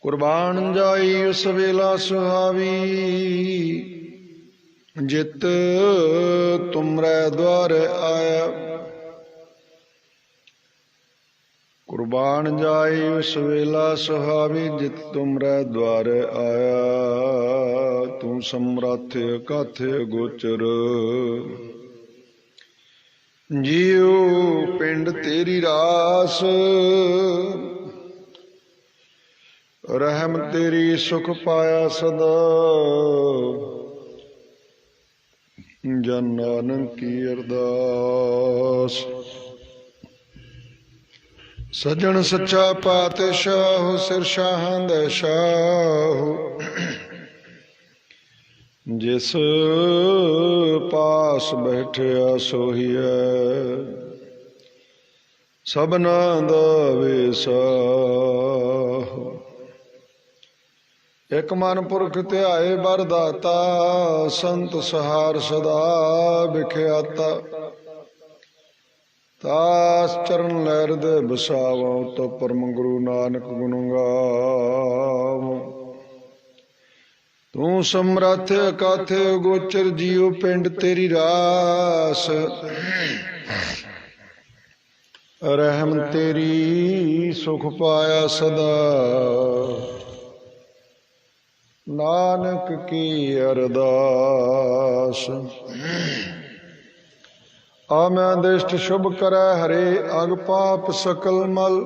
कुर्बान जाई उस वेला सुहावी, जित तुमरे द्वार आया। कुर्बान जाई उस वेला सुहावी, जित तुमरे द्वार आया। तू समरथ कथ गोचर, जियो पिंड तेरी रास। रहम तेरी सुख पाया सदा, जन नानक की अरदास। सजन सच्चा पातशाह, सिर शाहां दा शाह। जिस पास बैठिया सोहिया, सबना दा वेसाह। एक मन पुरख ध्याए बरदाता, संत सहार सदा विख्याता। तास चरण लहर दे बसावा, तो परम गुरु नानक गुण गावा। तू समरथ अकाथ गोचर, जियो पिंड तेरी रास। रहम तेरी सुख पाया सदा, नानक की अरदास। आमैदिष्ट शुभ करै हरे, अग पाप सकल मल।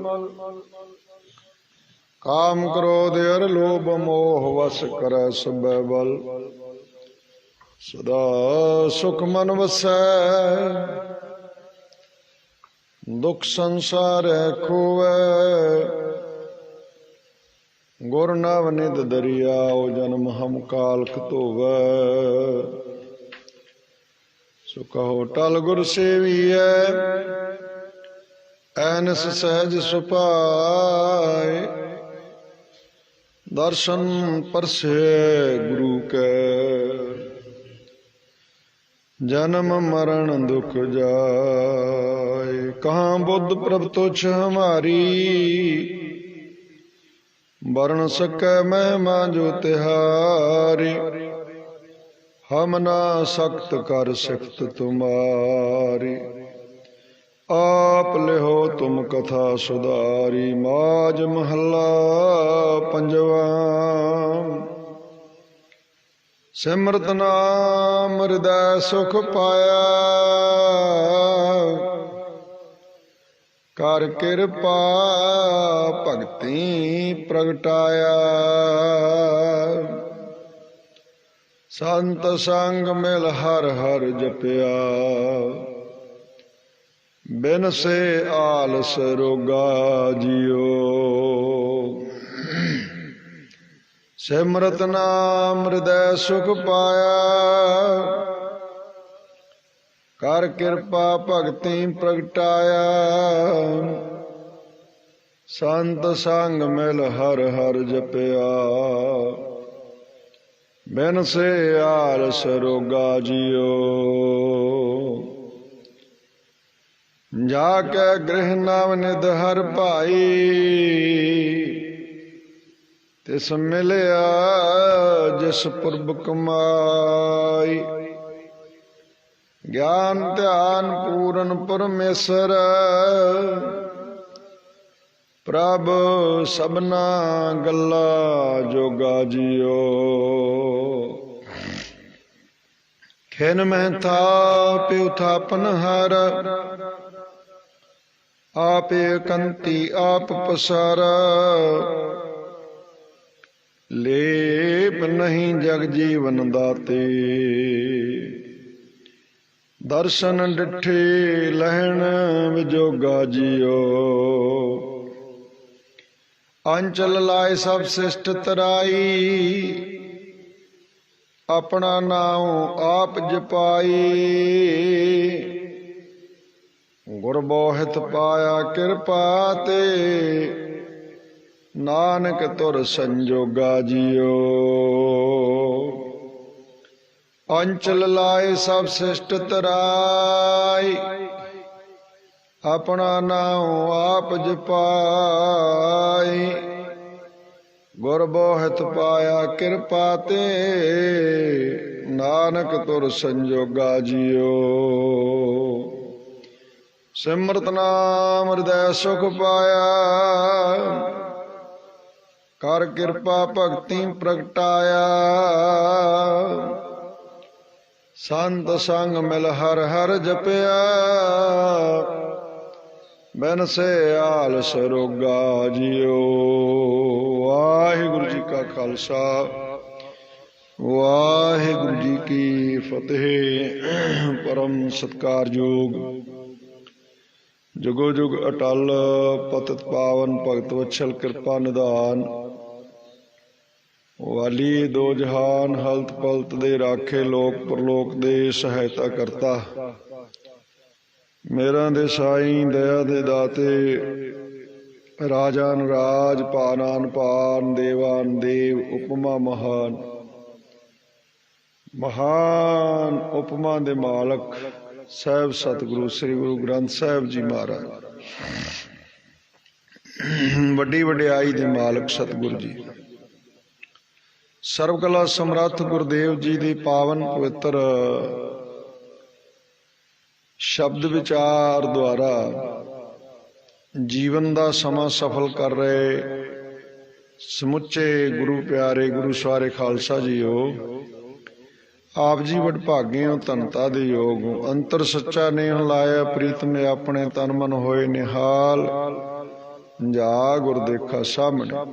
काम क्रोध अर लोभ मोह, वस करै सबै बल। सदा सुख मन वसै, दुख संसार खोवै। गुर नवनिध दरियाओ, जन्म हम कालख धोवै। सो कहो टल गुर सेवियै, ऐनस सहज सुपाए। दर्शन परसे गुरु के, जन्म मरण दुख जाए। कहाँ बुद्ध प्रभ तुच्छ हमारी, वर्ण सकै महिमा जो तिहारी। हम ना सख्त कर सिफ्त तुम्हारी, आप लिहो तुम कथा सुधारी। माज महला पंजवा, सिमरत नाम हृदय सुख पाया। कर किरपा भगति प्रगटाया। संत संग मिल हर हर जपया, बिन से आलस रोगा जियो। सिमरत नाम हृदय सुख पाया, कर किरपा भगति प्रगटाया। संत संग मिल हर हर जपया, बिन से आलस रोगा जियो। जाके गृह नवनिध हर भाई, तिस मिलिया जिस पुरब कमाई। ज्ञान ध्यान पूरन परमेसर, प्रभ सबना गल्ला जोगा जियो। खिन में था प्यो थापन हार, आप कंती आप पसारा। लेप नहीं जग जीवन दाते, दर्शन डिठे लहण विजोगा जियो। अंचल लाए सब शिष्ट तराई, अपना नाम आप जपाई। गुर बोहित पाया कृपा ते, नानक तुर संजोगा जियो। अंचल लाए सब शिष्ट तराई, अपना नाम आप जपाई। गुरबोहित पाया कृपा ते, नानक तुर संजोगा जियो। सिमरत नाम हृदय सुख पाया, कर कृपा भक्ति प्रगटाया। संत संग मिल हर हर जपया, बिन से आलस रोगा जियो। वाहिगुरु जी का खालसा, वाहिगुरु जी की फतेह। परम सत्कारयोग जुगो जुग अटल पतित पावन भगत वत्सल कृपा निधान, वाली दो जहान हलत पलत दे राखे, लोक परलोक दे सहायता करता। मेरा दे साई दया दे दाते, राजान राज पानान पान, देवान देव उपमा महान। महान उपमा दे मालक साहब सतगुरु श्री गुरु ग्रंथ साहब जी महाराज, वड्डी वड्याई दे मालक सतगुरु जी, सर्व कला समर्थ गुरुदेव जी दी पावन पवित्र शब्द विचार द्वारा जीवन का समा सफल कर रहे समुचे गुरु प्यारे गुरु सवारे खालसा जी हो। आप जी वडभागे हो, धनता दे योग हो। अंतर सच्चा नेह लाया प्रीत में अपने, तन मन होए निहाल, जा गुर देखा सामने।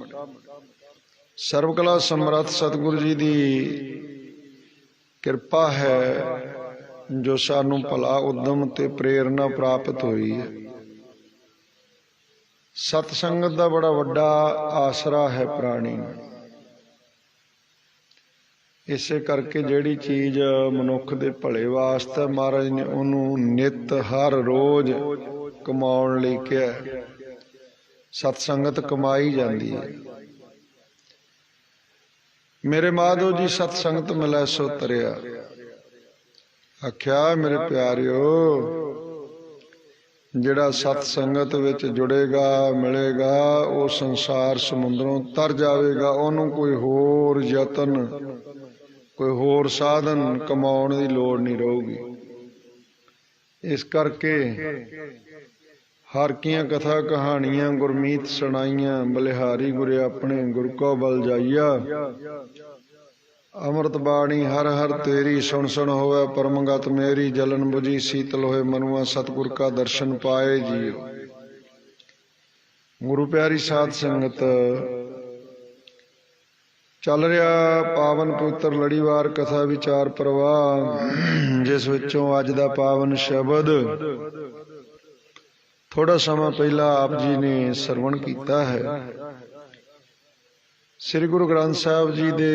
सर्व कला समर्थ सतगुरु जी की कृपा है, जो सानू भला उद्यम ते प्रेरणा प्राप्त हुई है। सतसंगत का बड़ा वड्डा आसरा है प्राणी। इसे करके जिहड़ी चीज मनुख दे भले वास्ते महाराज ने उन्होंने नित हर रोज कमाउण लई कहा। सतसंगत कमाई जाती है। मेरे माधो जी सतसंगत मिलै सो तरिया, आख्या मेरे प्यारिओ, जिहड़ा सतसंगत विच जुड़ेगा मिलेगा, वो संसार समुद्रों तर जाएगा। उन्होंने कोई होर यतन कोई होर साधन कमाउण दी लोड़ नहीं रहूगी। इस करके हर कियां कथा कहानियां गुरमीत सुनाइयां, बलिहारी गुरे अपने गुर को बल जाइया। अमृत बाणी हर हर तेरी, सुन सुन होवे परमगत मेरी। जलन बुझी शीतल होए मनुआ, सतगुर का दर्शन पाए जियो। गुरु प्यारी साध संगत, चल रहा पावन पवित्र लड़ीवार कथा विचार प्रवाह, जिस विचों अज दा पावन शब्द थोड़ा समा पहला आप जी ने सरवण किया है। श्री गुरु ग्रंथ साहब जी दे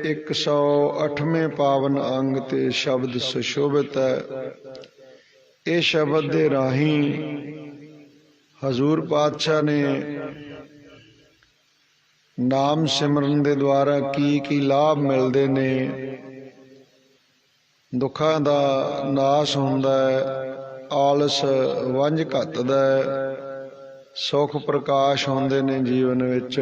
108वें पावन अंग ते शब्द सुशोभित है। ये शब्द दे राही हजूर पातशाह ने नाम सिमरन दे द्वारा की लाभ मिलते ने। दुखा दा नाश हुंदा है, आलस वंज घटदा है, सुख प्रकाश होंदे ने जीवन विच।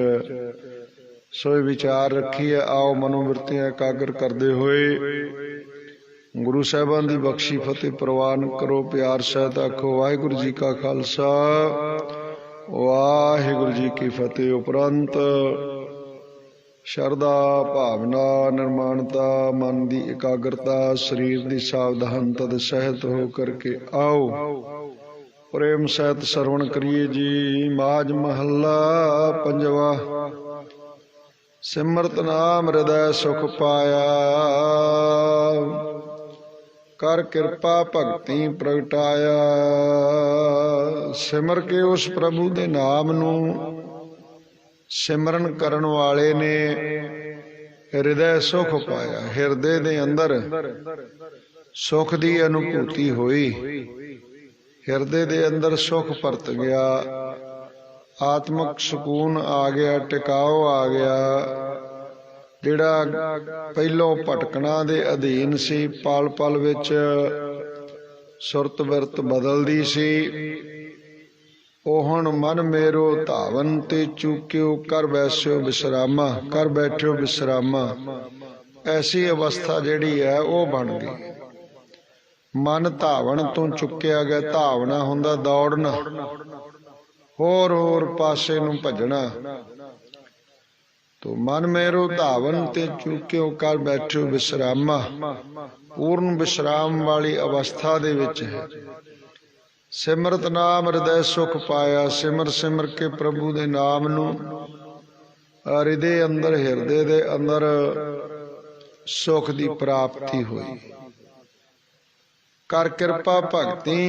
सो विचार रखिए। आओ मनोवृत्तियां एकाग्र करते हुए गुरु साहिबान की बख्शी फतेह प्रवान करो। प्यार सहित आखो वाहिगुरु जी का खालसा, वाहिगुरु जी की फतेह। उपरंत शरदा भावना निर्माणता, मन की एकाग्रता, शरीर की सावधानता दे सहित हो करके आओ प्रेम सहित सरवण करिए जी। माज महला पंजवा। सिमरत नाम हृदय सुख पाया, कर कृपा भगति प्रगटाया। सिमर के उस प्रभु दे नाम नू सिमरन करन वाले ने हृदय सुख पाया। हृदय दे अंदर सुख दी अनुभूति हुई, हृदय दे अंदर सुख परत गया, आत्मक सुकून आ गया, टिकाव आ गया। जिहड़ा पहलों भटकना दे अधीन सी, पल पल विच सुरत बिरत बदलदी सी, ओहण मन मेरो धावन ते चूक्यो कर बैस्यो विश्रामा, कर बैठियो विश्रामा। ऐसी अवस्था जिहड़ी है वो बन गई। मन धावन तो चुक्या गया। धावना हुंदा दौड़ना, होर होर पासे नूं भजना। तो मन मेरो धावन ते चूक्यो कर बैठियो विश्रामा, पूर्ण विश्राम वाली अवस्था दे विच है। सिमरत नाम हृदय सुख पाया, सिमर सिमर के प्रभु दे नाम नूं हृदय अंदर, हिरदे दे अंदर सुख दी प्राप्ति हुई। कर कृपा भगती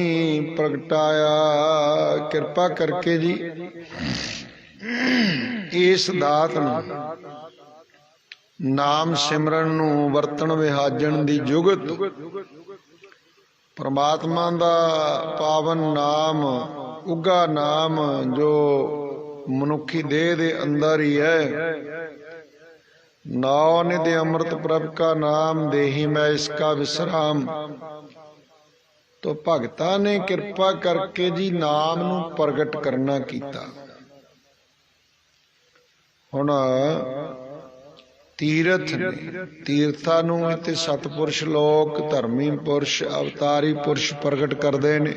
प्रगटाया, कृपा करके जी इस दात नूं नाम सिमरन नूं वरतन विहाजन दी जुगत परमात्मा दा पावन नाम, उगा नाम जो मनुखी देह दे अंदर ही है। नौ निधि अमृत प्रभ का नाम, देही मैं इसका विश्राम। तो भगतां ने कृपा करके जी नाम नूं प्रगट करना कीता। हुण तीरथ ने, तीर्थां नूं इत्थे सतपुरुष लोक, धर्मी पुरुष, अवतारी पुरुष प्रगट करदे ने।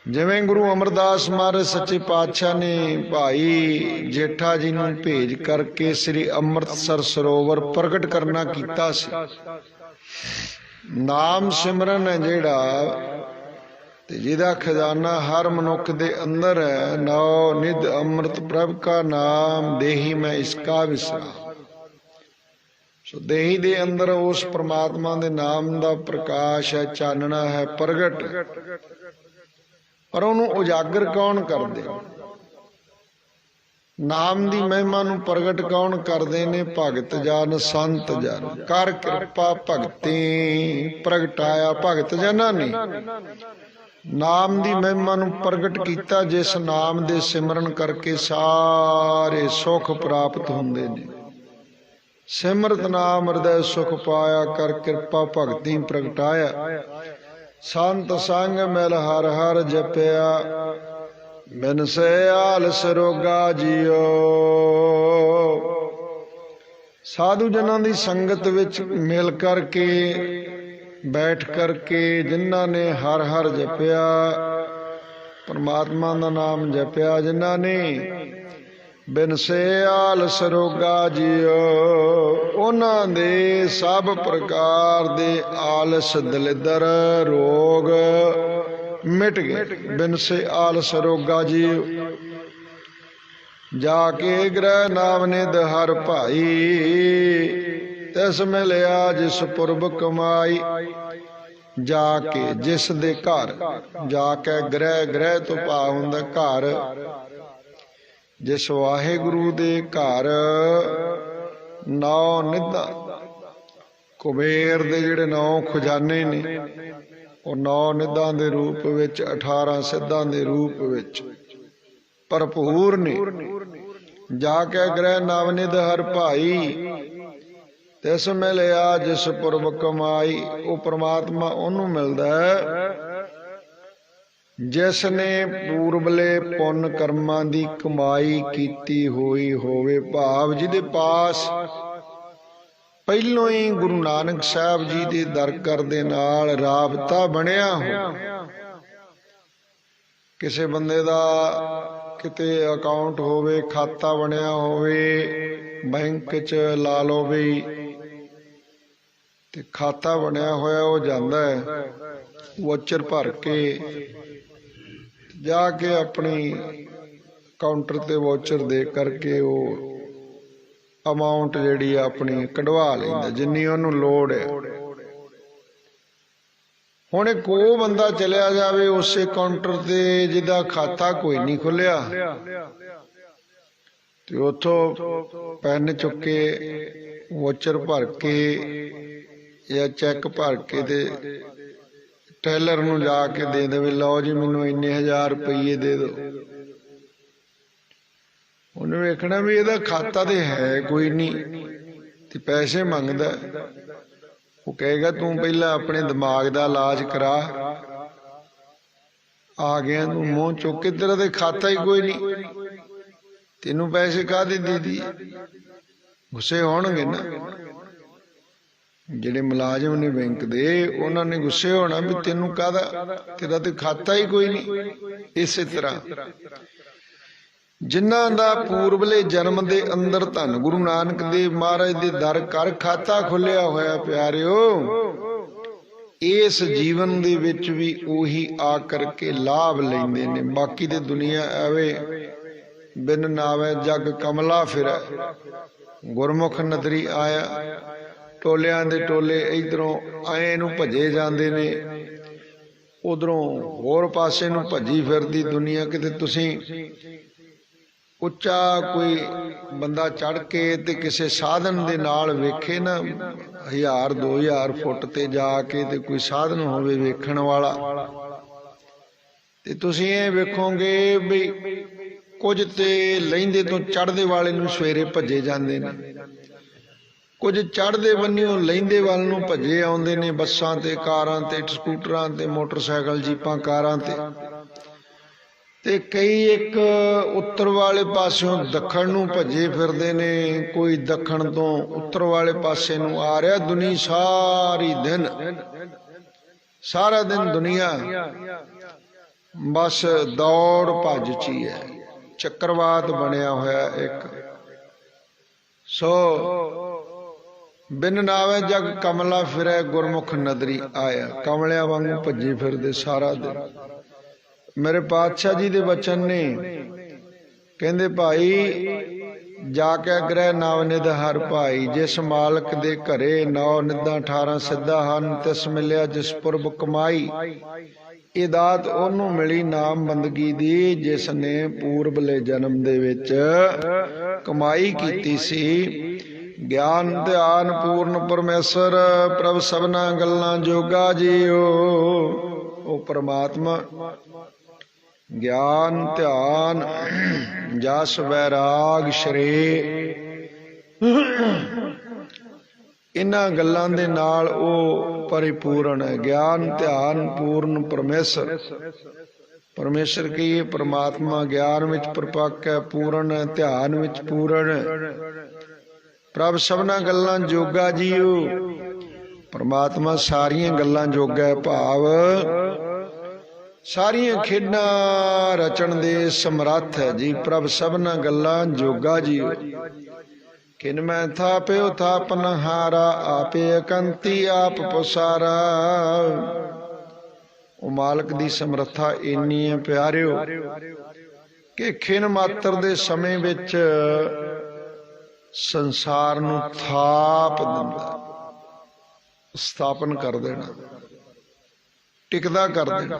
जिवें गुरु अमरदास महाराज सच्चे पातशाह ने भाई जेठा जी नूं भेज करके श्री अमृतसर सरोवर प्रगट करना कीता सी। नाम सिमरन है जिहड़ा ते जिहदा खजाना हर मनुख दे अंदर है। नौ निध अमृत प्रभ का नाम, देही मैं इसका विश्राम। सो देही दे अंदर उस परमात्मा दे नाम दा प्रकाश है, चानना है, प्रगट। पर उहनूं उजागर कौन करदे? नाम दी महिमा नूं प्रगट कौन करदे ने? भगत जन, संत जन। कर कृपा भगती प्रगटाया, भगत जनां ने नाम दी महिमा नूं प्रगट कीता, जिस नाम दे सिमरन करके सारे सुख प्राप्त हुंदे ने। सिमरत नाम हृदय सुख पाया, कर कृपा भगती प्रगटाया। संत संग मिल हर हर जपया, बिन से आलस रोगा जियो। साधु जनां दी संगत विच मिल करके बैठ करके जिन्हां ने हर हर जपया, परमात्मा दा नाम जपया जिन्हां ने, बिन से आलस रोगा जियो। उन्हां दे सब प्रकार दे आलस दलिदर रोग मिट गए। बिन से आलस रोगा जियो। जाके ग्रह नाम निध हर भाई, तिस मिलिया जिस पुरब कमाई। जाके जिस दे घर, जाके ग्रह, ग्रह तो भाव हुंदा घर। जिस वाहिगुरु दे घर नौ निधां, कुबेर दे जिहड़े नौ खजाने ने वो नौ निधां दे रूप विच, 18 सिद्धां दे रूप विच भरपूर ने। जाके ग्रह नवनिध हर भाई, तिस मिलिया जिस पुरब कमाई। वो परमात्मा उन्होंने मिलता है जिसने पूर्वले पुन कर्मां दी कमाई कीती हुई होवे। भाव जिहदे पास पहलों ही गुरु नानक साहब जी दे दरकर दे नाल राबता बनिया हो। किसी बंदे दा किते अकाउंट होवे, खाता बनिया होवे, बैंक च ला लो बई ते खाता बनिया होया वो जांदा है वोचर भर के जाके अपनी काउंटर ते वोचर दे करके वो अमाउंट जिहड़ी अपनी कढवा लैंदा जिन्नी उहनूं लोड़ है। हुण कोई बंदा चलिया जावे उसे काउंटर ते जिहदा खाता कोई नहीं खुलिया ते उत्थों पैन चुक के वोचर भर के या चैक भर के ते टेलर नूं जाके दे देवे, लो जी मैनूं इन्ने 1000 रुपये दे दो। उन्हें वेखना भी इहदा खाता तो है कोई नहीं ते पैसे मंगदा। वो कहेगा तू पहला अपने दिमाग का इलाज करा, आ गया तू मूँह चुक के, तेरा तो खाता ही कोई नहीं, तेनू पैसे काहदे दे दी। गुस्से होणगे ना ਜਿਹੜੇ ਮੁਲਾਜ਼ਮ ने बैंक दे, उन्होंने गुस्से होना भी तेनू काहदा, तेरा तो खाता ही कोई नहीं। इस तरह जिन्हां दा पूर्वले जन्म दे अंदर धन गुरु नानक देव महाराज दे दर कर खाता खुलिया होया प्यारिओ, इस जीवन दे विच भी उही आ करके लाभ लैंदे ने। बाकी ते दुनिया एवे बिन नावे जग कमला फिरै, गुरमुख नदरी आया, टोलियां दे टोले इधरों आए नूं भजे जांदे ने, उधरों होर पासे नूं भजी फिरदी दुनिया। किते तुसीं उच्चा कोई बंदा चढ़ के ते किसी साधन दे नाल वेखे ना, 1000-2000 फुट ते जाके ते कोई साधन होवे वेखण वाला, ते तुसीं इह वेखोगे भी कुछ ते लहिंदे तो चढ़दे वाले नूं सवेरे भजे जांदे ने, कुछ चढ़दे बन्नियों लहिंदे वाल नूं भजे आउंदे ने, बसां ते कारां ते स्कूटरां ते मोटरसाइकिल जीपां कारां ते कई एक उत्तर वाले पासों दखण नूं भजे फिरदे ने, कोई दखण तो उत्तर वाले पासे नूं आ रहा। दुनिया सारी दिन सारा दिन दुनिया बस दौड़ भज च ही है, चक्रवात बनिया होया एक। सो बिन नावे जग कमला फिरै, गुरमुख नदरी आया, कमलिया वांगू भजे फिरदे सारा दिन। मेरे पातशाह जी दे वचन ने कहंदे भाई जाके ग्रह नव निध हर भाई, जिस मालक दे घरे 9 निधां 18 सिद्धा हन, तिस मिलिया जिस पुरब कमाई। ਇਹ ਦਾਤ ਉਹਨੂੰ ਮਿਲੀ ਨਾਮ ਬੰਦਗੀ ਦੀ ਜਿਸ ਨੇ ਪੂਰਬਲੇ ਜਨਮ ਦੇ ਵਿੱਚ ਕਮਾਈ ਕੀਤੀ ਸੀ। ਗਿਆਨ ਧਿਆਨ ਪੂਰਨ ਪਰਮੇਸ਼ਰ ਪ੍ਰਭ ਸਭਨਾ ਗੱਲਾਂ ਜੋਗਾ ਜੀਓ। ਉਹ ਪਰਮਾਤਮਾ ਗਿਆਨ ਧਿਆਨ ਜਸ ਵੈਰਾਗ ਸ਼੍ਰੇ इन्हां गल्लां दे नाल ओ परिपूर्ण है। ज्ञान ध्यान पूर्ण परमेश्वर, परमेश्वर की परमात्मा ज्ञान विच परिपक्व है, पूर्ण है, ध्यान विच पूर्ण है। प्रभ सबना गल्लां जोगा जीओ, परमात्मा सारियां गल्लां जोगा है, भाव सारियां खेडां रचण दे समर्थ है जी। प्रभ सबना गल्लां जोगा जीओ। किन मैं थाप्यो थापनहारा, आपे अकंती आप पसारा। ओ मालक दी समर्था इन्नी है प्यारिओ कि खिन मात्र दे समय विच संसार नूं थाप दिंदा, स्थापन कर देना, टिकदा कर देना।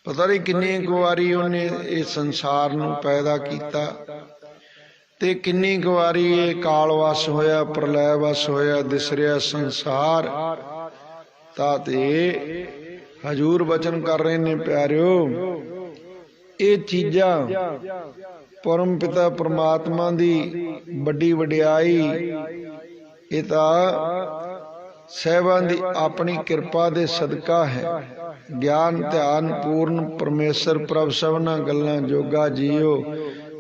पता नहीं किन्नी कुछ वारी उन्हें इस संसार नूं पैदा कीता ते किन्नी वारी ये काल वस होया, प्रलय वस होया, दिस रहा संसार। ताते हजूर वचन कर रहे ने प्यारिओ, ये चीज़ां परम पिता परमात्मा दी बड़ी वडियाई, ये तां सहबान दी अपनी कृपा दे सदका है। ज्ञान ध्यान पूर्ण परमेश्वर प्रभ सबना गल्लां जोगा जीओ।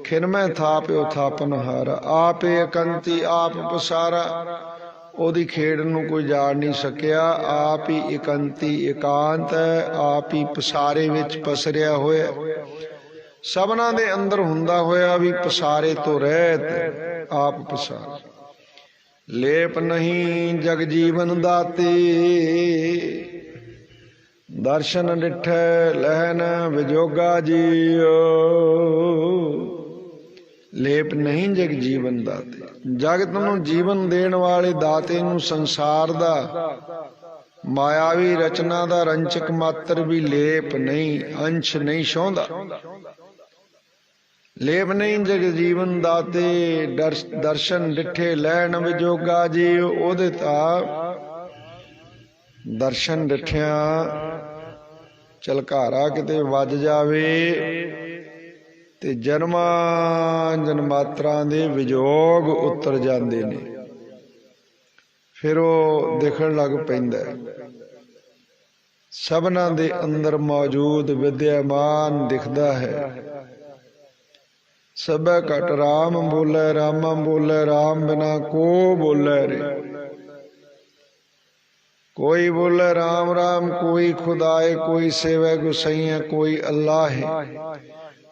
खिन मैं थाप्यो थापनहारा, आपे अकंती आप पसारा। ओदी खेड़ नूं कोई जाण नहीं सकिया, आप ही इकंती एकांत है, आप ही पसारे विच पसरिया होया, सबना दे अंदर हुंदा होया भी पसारे तो रहत आप पसार। लेप नहीं जग जीवन दाते, दर्शन डिठै लहन विजोगा जीओ। लेप नहीं जग जीवन दाते, जगत नूं जीवन देण वाले दाते नूं संसार दा मायावी रचना दा रंचक मात्र भी लेप नहीं, अंश नहीं छोंदा। लेप नहीं जग जीवन दाते, दर्शन डिठे लैण विजोगा जी। ओदे तां दर्शन डिठिया झलकारा किते वज जावे ते जन्मां जन्मांतरां दे विजोग उतर जांदे ने, फिर वो दिखण लग पैंदा। सबना दे अंदर मौजूद विद्यमान दिखदा है। सबे घट राम बोले रामा बोले, राम बिना को बोले रे। कोई बोले राम राम, कोई खुदाए, कोई सेवे गुसैया, कोई अल्लाह है।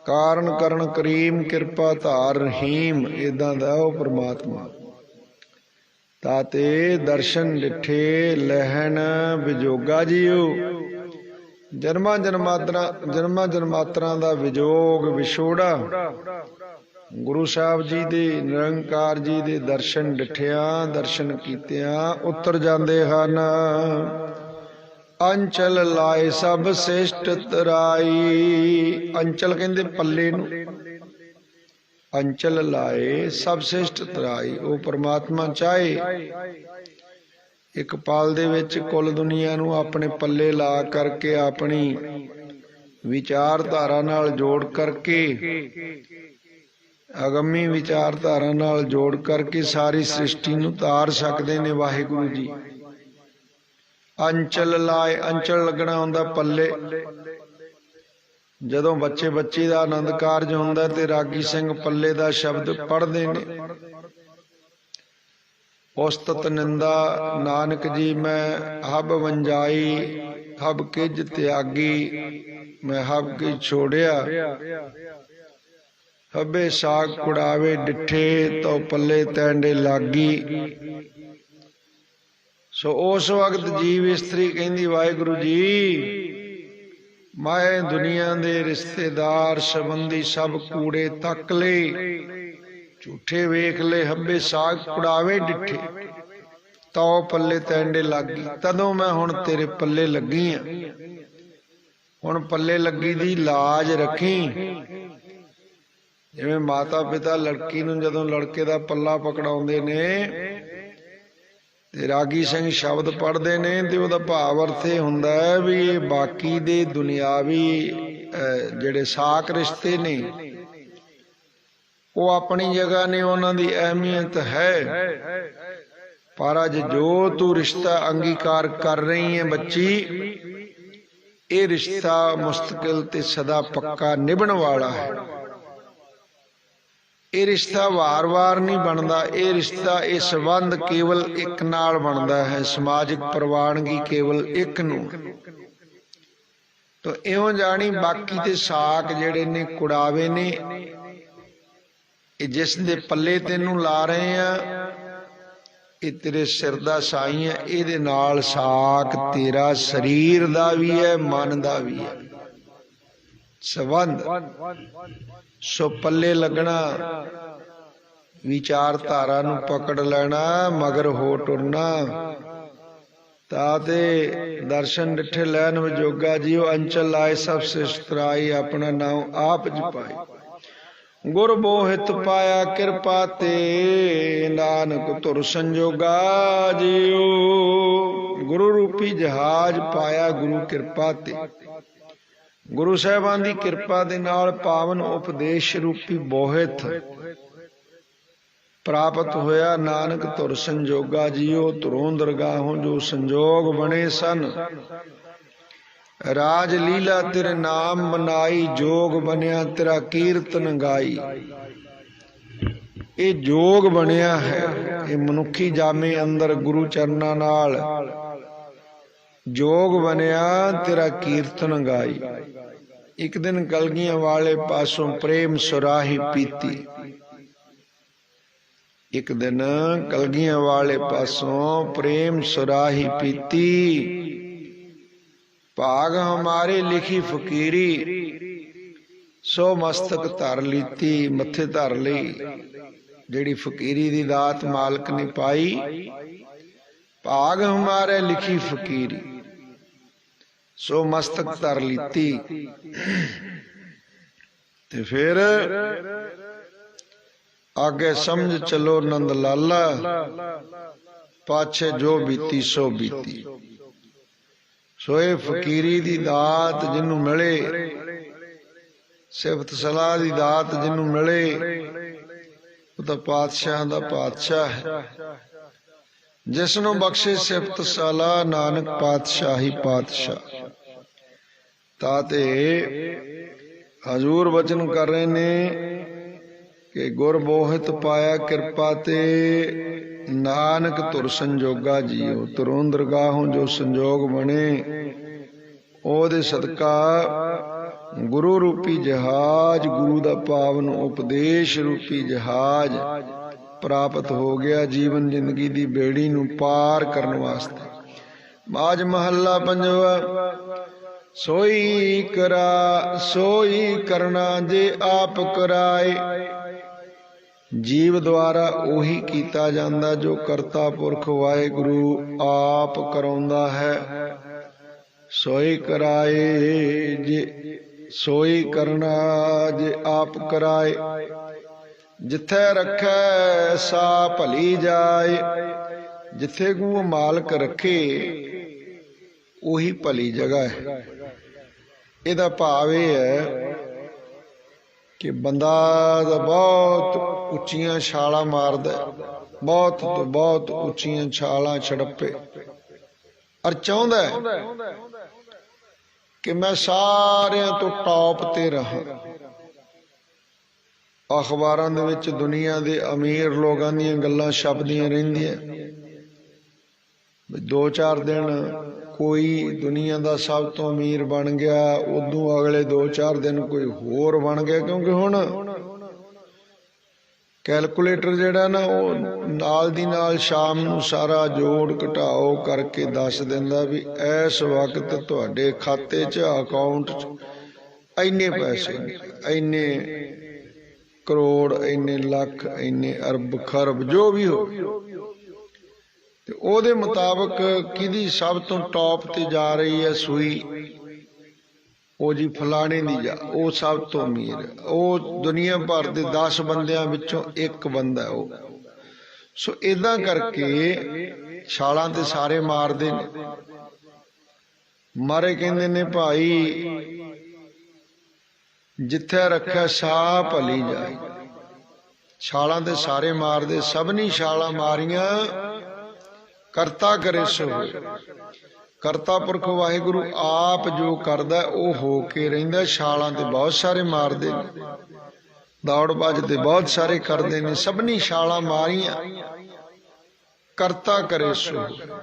कारण करण करीम, किरपा धार रहीम। इदां दा ओ परमात्मा। ताते दर्शन डिठे लहन विजोगा जीओ। जन्मा जन्मांतरां दा विजोग विछोड़ा। गुरु साहब जी दे निरंकार जी दे दर्शन डिठिया, दर्शन कीतिया उतर जांदे हन। अंचल लाए सब श्रेष्ठ तराई। अंचल कहंदे पल्ले नूं। अंचल लाए सब श्रेष्ठ तराई। वो परमात्मा चाहे एक पल दे विच कुल दुनिया नूं अपने पल्ले ला करके, अपनी विचारधारा नाल जोड़ करके, अगमी विचारधारा नाल जोड़ करके सारी सृष्टि नूं तार सकदे ने वाहिगुरु जी। अंचल लाए, अंचल लगना हुंदा पल्ले। जदों बच्चे बच्ची दा आनंद कारज हुंदा ते रागी सिंह पल्ले दा शब्द पढ़दे ने। उस्तत निंदा नानक जी मैं हब वंजाई, हब किज त्यागी, मैं हब की छोड़िया। हबे साग कुड़ावे डिठे, तो पल्ले तैंडे लागी। सो उस वक्त जीव इस्त्री कहंदी वाहिगुरु जी, मैं दुनिया दे रिश्तेदार संबंधी सब कूड़े तक ले, झूठे वेख ले। हब्बे साग कुड़ावे डिठे, तो पल्ले तैंडे लागी। तदों मैं हुण तेरे पल्ले लगी हां। हुण पल्ले लगी दी लाज रखी। जिवें माता पिता लड़की नूं जदों लड़के दा पल्ला पकड़ाउंदे ने ते रागी सिंह शब्द पढ़ते ने, ते उहदा भाव अर्थ इह हुंदा है भी ये बाकी दे दुनियावी जिहड़े साक रिश्ते ने वो अपनी जगह ने, उन्हां दी अहमियत है। पर अज जो तू रिश्ता अंगीकार कर रही है बच्ची, ये रिश्ता मुस्तकिल ते सदा पक्का निभण वाला है। ये रिश्ता वार वार नहीं बनता। ये रिश्ता ये संबंध केवल एक नाल बनता है, समाजिक प्रवानगी केवल एक नूं। तो इउं जानी बाकी दे साक जिहड़े ने कुड़ावे ने, जिस दे पल्ले तेनू ला रहे हैं, ये तेरे सिर दा साई है। इहदे नाल साक तेरा शरीर दा भी है, मन दा भी है संबंध। सो पल्ले लगना, विचारधारा नूं पकड़ लेना, मगर हो टुरना। ताते दर्शन डिठे लैन विजोगा जीओ। अंचल लाए सब श्रेष्ठ तराई, अपना नाम आप जपाई। गुर मोहित पाया किरपा ते, नानक तुर संजोगा जीओ। गुरु रूपी जहाज पाया गुरु किरपा ते। गुरु साहिबान की किरपा दे नाल पावन उपदेश रूपी बोहित प्राप्त होया। नानक तुर संजोगा जीओ। तुरों दरगाहों जो संजोग बने सन, राज लीला तेरे नाम मनाई। जोग बनया तेरा कीर्तन गाई। ये जोग बनया है, ये मनुखी जामे अंदर गुरु चरना नाल जोग बनया तेरा कीर्तन गाई। एक दिन कलगियां वाले पासों प्रेम सुराही पीती। एक दिन कलगियां वाले पासों प्रेम सुराही पीती। भाग हमारे लिखी फकीरी, सो मस्तक धर लीती। मथे धर ली जिहड़ी फकीरी दी दात मालक ने पाई। भाग हमारे लिखी फकीरी, सो मस्तक धर लीती। ते फिर आगे समझ चलो नंद लाला, पाछे जो बीती सो बीती। सोए फकीरी दी दात जिन्नू मिले, सिफत सलाह दी दात जिन्नू मिले, वो तो पातशाह दा पातशाह है। जिसनों बख्शे सिफत साला नानक पातशाही पातशाह। ताते हजूर वचन कर रहे ने कि गुर बोहित पाया कृपा ते नानक तुर संजोगा जियो। तुरों दरगाहों जो संजोग बने ओदे सदका गुरु रूपी जहाज, गुरु दा पावन उपदेश रूपी जहाज प्राप्त हो गया जीवन जिंदगी दी बेड़ी नूं पार करन वास्ते। बाज महला पंजवा। सोई करना जे आप कराए। जीव द्वारा ओही कीता जांदा जो करता पुरख वाहिगुरु आप कराउंदा है। सोई कराए जे सोई करना जे आप कराए। जिथे रखे सा भली जाए। जिथे को मालक रखे उही भली जगह है। इहदा भाव यह है कि बंदा बहुत उच्चियां छालां मारदा, बहुत तो बहुत उच्चियां छालां छड़प्पे और चाहुंदा है कि मैं सारियां तो टॉप ते रहां। अखबारां दे विच दुनिया दे अमीर लोगां दीयां गल्लां छपदियां रहिंदियां। दो चार दिन कोई दुनिया का सब तो अमीर बन गया, उदों अगले दो चार दिन कोई होर बन गया। क्योंकि हुण कैलकुलेटर जिहड़ा ना वो नाल दी नाल शाम नूं सारा जोड़ घटाओ करके दस दिंदा भी इस वक्त तुहाडे खाते च अकाउंट च इन्ने पैसे, इन्ने करोड़, इन्ने लख, इन्ने अरब खरब जो भी हो। ते ओदे मुताबिक किहदी सब तो टॉप ते जा रही है सूई, ओ जी फलाने दी जा, ओ सब तो अमीर है, ओ दुनिया भर दे 10 बंदियां विचों एक बंदा है वो। सो इदां करके छालां ते सारे मारदे ने। मारे कहंदे ने भाई जिथे रखा सा भली जाए। छालां ते सारे मारदे, सबनी छालां मारियां करता करे सो होए। करता पुरख वाहिगुरु आप जो करदा वो हो के रहिंदा। छालां ते बहुत सारे मारदे ने, दौड़ भज ते बहुत सारे करदे ने, सबनी छालां मारियां करता करे सो होए।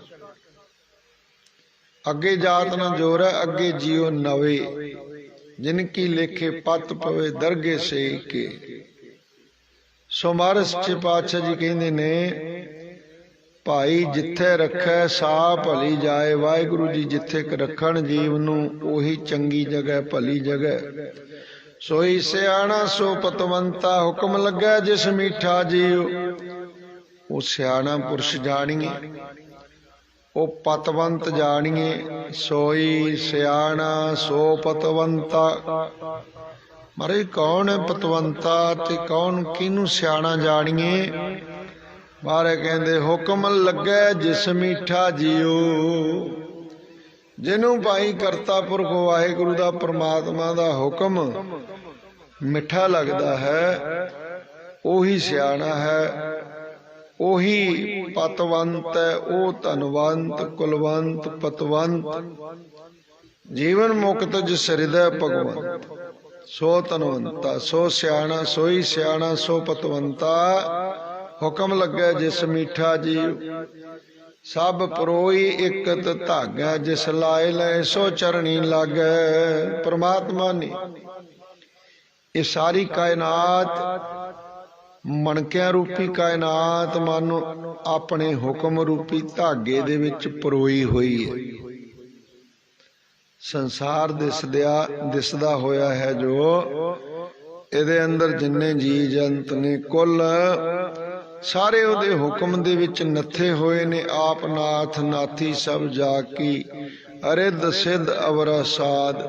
अगे जात न जोर है अगे जियो नवे। जिनकी लेखे पत पवे दरगे से के। सो महाराज सच्चे पातशाह जी कहंदे ने भाई जिथे रखे सा भली जाए। वाहिगुरु जी जिथे रखण जीव नूं ओही चंगी जगह, भली जगह। सोई सियाणा सो पतवंता, हुक्म लगे जिस मीठा जीव। वो सियाणा पुरुष जानिए, ओ पतवंत जानिए। सोई सियाणा सो पतवंता। मारे कौन है पतवंता ते कौन किनू सियाणा जानिए। मारे कहंदे हुक्म लगे जिस मीठा जियो। जिन्हों भाई करता पुरख वाहिगुरु दा परमात्मा दा हुक्म मिठा लगदा है ओही सियाणा है, ओही पतवंत है। ओ धनवंत, कुलवंत, पतवंत, जीवन मुक्त जिस हृदय भगवंत। सो धनवंता सो सियाणा, सोई सियाणा सो पतवंता। हुक्म लगे जिस मीठा जीव। सब परोई एकत धागा, जिस लाए ले सो चरणी लागे। परमात्मा ने ये सारी कायनात, मणकिया रूपी कायनात मानो अपने हुक्म रूपी धागे दे विच परोई हुई है। संसार दिसदा होया है जो इहदे अंदर जिन्ने जी जंत ने कुल सारे उहदे हुक्म दे विच नथे होए ने। आप नाथ नाथी सब जाकी, अरिद सिद्ध अवरा साध।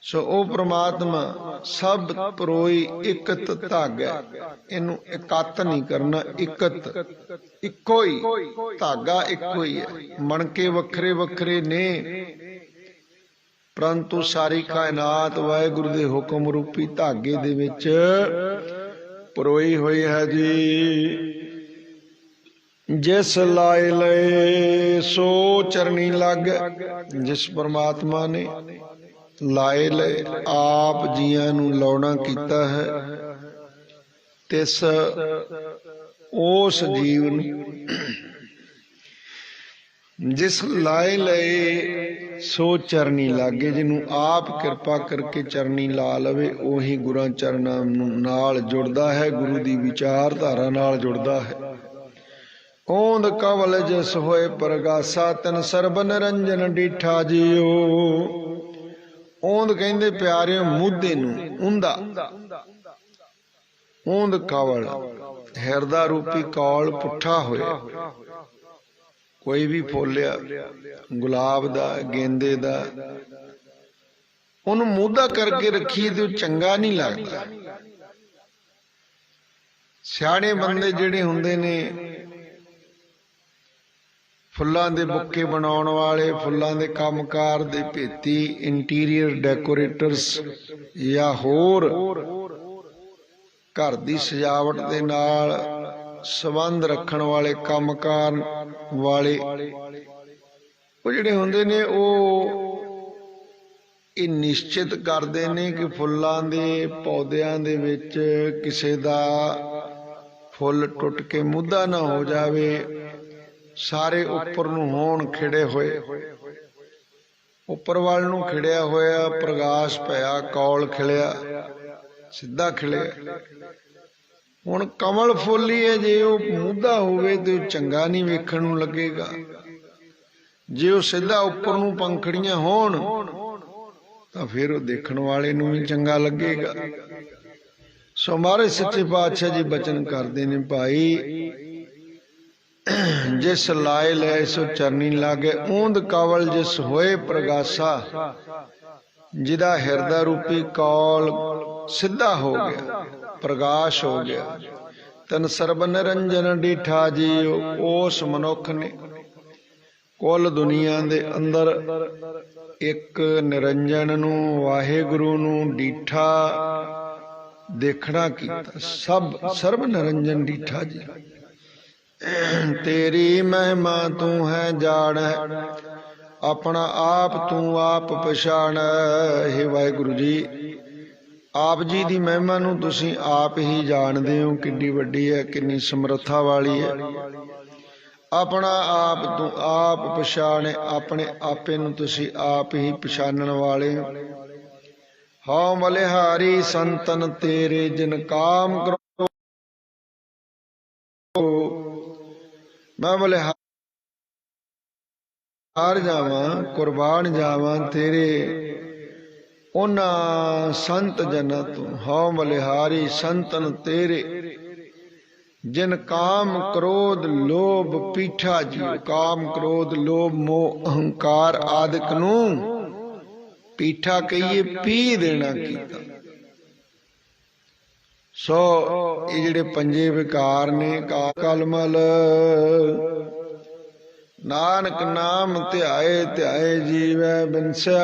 सो ओ परमात्मा सब परोई इकत धागा। इनू इकत नहीं करना, इकत इको ही धागा, इको ही है। मणके वखरे वखरे ने परंतु सारी कायनात वाहिगुरु दे हुक्म रूपी धागे दे विच परोई हुई है जी। जिस लाए लए सो चरनी लग। जिस परमात्मा ने लाए लए आप जियां नूं लाउणा कीता है, तिस उस जीव नूं जिस लाए लए सो चरनी लागे, जिन्हों आप कृपा करके चरनी ला लवे उही गुरां चरनां नाल जुड़दा है, गुरु दी विचारधारा नाल जुड़दा है। ओंद कवल जिस होए प्रगासा, तन सरब निरंजन डिठा जियो। ओंद कहंदे प्यारे मुद्दे नूं उंदा, ओंद कवल हिरदा रूपी कौल पुठा होया। कोई भी फुल गुलाब दा गेंदे दा उन्होंने मूधा करके रखी तो चंगा नहीं लगता। सियाणे बंदे जिहड़े हुंदे ने फुल्लां दे बुक्के बनाउण वाले, फुल्लां दे कामकार दे भेती, इंटीरियर डेकोरेटर्स या होर घर दी सजावट दे नाल संबंध रखण वाले कामकार वाले वो जिहड़े हुंदे ने ये निश्चित करते ने कि फुल्लां दे पौधियां दे विच किसे दा फुल टुट के मुद्दा ना हो जावे, सारे उपर नूं होण खिड़े होए, उपर वाल नूं खिड़िया होया प्रकाश पिया, कौल खिलिया, सीधा खिलिया। हुण कमल फुल ही है, जे वह मुद्दा होवे तो चंगा नहीं वेखण नूं लगेगा, जे वह सीधा उपर नूं पंखड़ियां होण तो फिर वह देखण वाले नूं भी चंगा लगेगा। सो महाराज सच्चे पातशाह जी बचन करते ने, भाई जिस लाए लै सो चरनी लागे। ऊंद कवल जिस होए प्रगासा, जिदा हिरदा रूपी कौल सीधा हो गया, प्रकाश हो गया। तन सरब निरंजन डिठा जियो। उस मनुख ने कुल दुनिया दे अंदर एक निरंजन नूं वाहिगुरु नूं डिठा देखना कीता। सब सर्ब निरंजन डिठा जी। तेरी महिमा तू है जान, अपना आप तू आप पछाण। हे वाहिगुरु जी, आप जी की महिमा नूं तुसीं आप ही जानते हो, किड्डी वड्डी है, किन्नी समर्था वाली है। अपना आप तू आप पछाणे, अपने आपे नूं तुसीं आप ही पछाणन वाले हो। हाँ बलिहारी संतन तेरे जिन काम करो, मैं बलिहार जावां, कुर्बान जावां तेरे उन्हां संत जना तू। हाँ बलिहारी संतन तेरे जिन काम क्रोध लोभ पीठा जी। काम क्रोध लोभ मोह अहंकार आदिक नूं पीठा कहिए पी देना कीता। सो ये जिहड़े पंजे विकार ने कलमल, नानक नाम ध्याए ध्याए जीवै, बिनस्या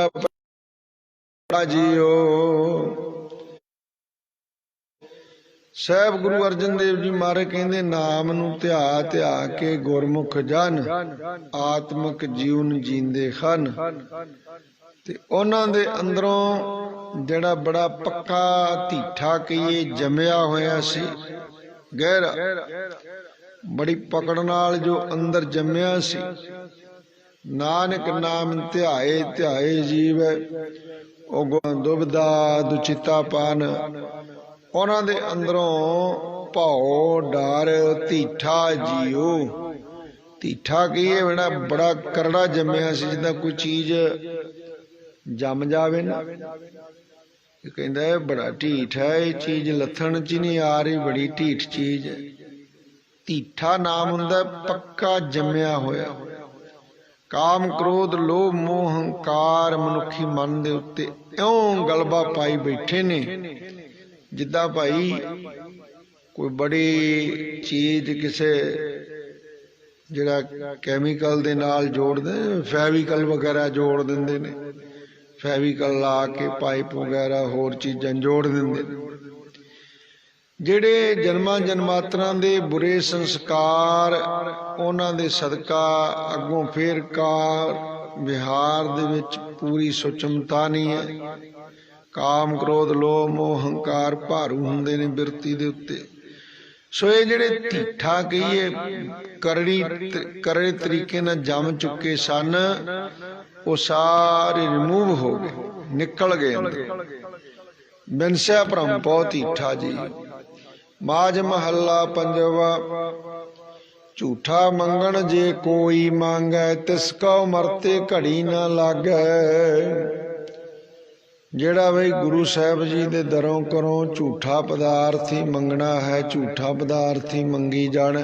जियो। साहब गुरु अर्जन देव जी महाराज कहंदे, नाम नूं ध्या ध्या के गुरमुख जन आत्मक जीवन जींदे हन। ते उन्हां दे अंदरों जिहड़ा बड़ा पक्का ढीठा कहिए जमिया होया सी, गहरा बड़ी पकड़ नाल जो अंदर जमिया सी। नानक नाम ध्याए ध्याए जीवै, दुबदा दुचिता पान। उन्हां दे अंदरों भौ डर ढीठा जियो। ढीठा कहिए बड़ा करड़ा जमिया सी, जिद्दां कोई चीज जम जावे ना, कहंदा है बड़ा ढीठ है, ये चीज लथण च नहीं आ रही, बड़ी ढीठ चीज है। ढीठा नाम हुंदा पक्का जमिया होया। काम क्रोध लोभ मोह हंकार मनुखी मन दे उत्ते इउं गलबा पाई बैठे ने, जिद्दां भाई कोई बड़ी चीज किसे जिहड़ा कैमिकल दे नाल जोड़ दे, फैविकल वगैरह जोड़ दिंदे ने, फैविकल ला के पाइप वगैरह होर चीज़ां जोड़ दिंदे। ਜਿਹੜੇ ਜਨਮਾਂ ਜਨਮਾਤਰਾਂ ਦੇ ਬੁਰੇ ਸੰਸਕਾਰ ਉਹਨਾਂ ਦੇ ਸਦਕਾ ਅੱਗੋਂ ਫੇਰ ਕਾਰ ਵਿਹਾਰ ਦੇ ਵਿੱਚ ਪੂਰੀ ਸੁਚਮਤਾ ਨਹੀਂ ਹੈ। ਕਾਮ ਕ੍ਰੋਧ ਲੋਭ ਮੋਹ ਹੰਕਾਰ ਭਾਰੂ ਹੁੰਦੇ ਨੇ ਬਿਰਤੀ ਦੇ ਉੱਤੇ। ਸੋ ਇਹ ਜਿਹੜੇ ਢੀਠਾ ਕਹੀਏ ਕਰੜੇ ਤਰੀਕੇ ਨਾਲ ਜੰਮ ਚੁੱਕੇ ਸਨ, ਉਹ ਸਾਰੇ ਰਿਮੂਵ ਹੋ ਗਏ, ਨਿਕਲ ਗਏ ਅੰਦਰ। ਬਿਨਸਿਆ ਭਰਮ ਪਉ ਢੀਠਾ ਜੀ। ਮਾਝ ਮਹੱਲਾ ਪੰਜਵਾ। ਝੂਠਾ ਮੰਗਣ ਜੇ ਕੋਈ ਮੰਗੈ, ਤਿਸ ਕਉ ਮਰਤੇ ਘੜੀ ਨਾ ਲਾਗੈ। ਜਿਹੜਾ ਬਈ ਗੁਰੂ ਸਾਹਿਬ ਜੀ ਦੇ ਦਰੋਂ ਕਰੋਂ ਝੂਠਾ ਪਦਾਰਥ ਹੀ ਮੰਗਣਾ ਹੈ, ਝੂਠਾ ਪਦਾਰਥ ਹੀ ਮੰਗੀ ਜਾਣਾ।